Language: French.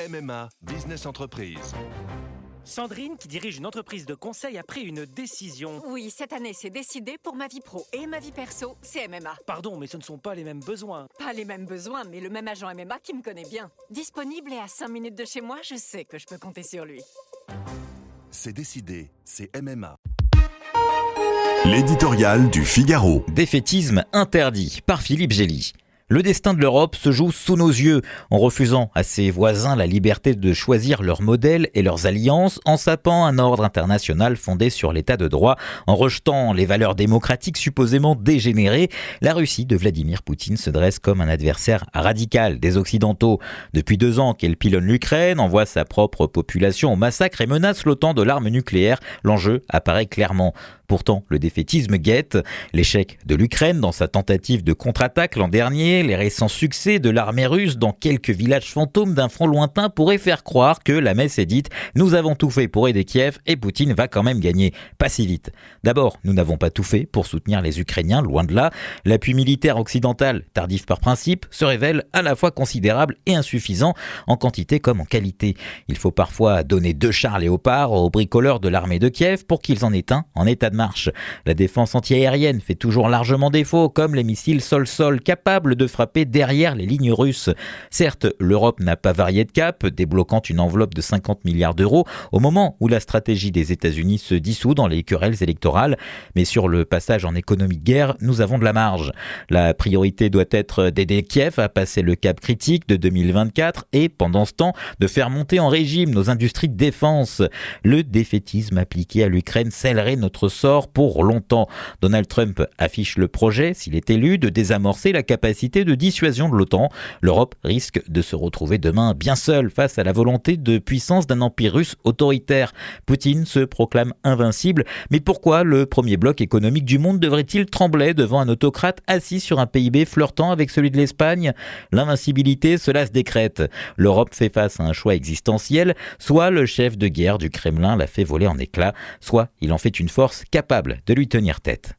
MMA Business Entreprise. Sandrine, qui dirige une entreprise de conseil, a pris une décision. Oui, cette année, c'est décidé pour ma vie pro et ma vie perso, c'est MMA. Pardon, mais ce ne sont pas les mêmes besoins. Pas les mêmes besoins, mais le même agent MMA qui me connaît bien. Disponible et à 5 minutes de chez moi, je sais que je peux compter sur lui. C'est décidé, c'est MMA. L'éditorial du Figaro. Défaitisme interdit par Philippe Gély. Le destin de l'Europe se joue sous nos yeux, en refusant à ses voisins la liberté de choisir leurs modèles et leurs alliances, en sapant un ordre international fondé sur l'état de droit, en rejetant les valeurs démocratiques supposément dégénérées. La Russie de Vladimir Poutine se dresse comme un adversaire radical des Occidentaux. Depuis 2 ans qu'elle pilonne l'Ukraine, envoie sa propre population au massacre et menace l'OTAN de l'arme nucléaire, l'enjeu apparaît clairement. Pourtant, le défaitisme guette. L'échec de l'Ukraine dans sa tentative de contre-attaque l'an dernier, les récents succès de l'armée russe dans quelques villages fantômes d'un front lointain pourraient faire croire que la messe est dite « Nous avons tout fait pour aider Kiev et Poutine va quand même gagner ». Pas si vite. D'abord, nous n'avons pas tout fait pour soutenir les Ukrainiens, loin de là. L'appui militaire occidental, tardif par principe, se révèle à la fois considérable et insuffisant, en quantité comme en qualité. Il faut parfois donner 2 chars léopards aux bricoleurs de l'armée de Kiev pour qu'ils en aient un en état de marche. La défense antiaérienne fait toujours largement défaut, comme les missiles sol-sol capables de frapper derrière les lignes russes. Certes, l'Europe n'a pas varié de cap, débloquant une enveloppe de 50 milliards d'euros au moment où la stratégie des États-Unis se dissout dans les querelles électorales. Mais sur le passage en économie de guerre, nous avons de la marge. La priorité doit être d'aider Kiev à passer le cap critique de 2024 et, pendant ce temps, de faire monter en régime nos industries de défense. Le défaitisme appliqué à l'Ukraine scellerait notre sort pour longtemps. Donald Trump affiche le projet, s'il est élu, de désamorcer la capacité de dissuasion de l'OTAN. L'Europe risque de se retrouver demain bien seule face à la volonté de puissance d'un empire russe autoritaire. Poutine se proclame invincible, mais pourquoi le premier bloc économique du monde devrait-il trembler devant un autocrate assis sur un PIB flirtant avec celui de l'Espagne ? L'invincibilité, cela se décrète. L'Europe fait face à un choix existentiel, soit le chef de guerre du Kremlin la fait voler en éclats, soit il en fait une force capable de lui tenir tête.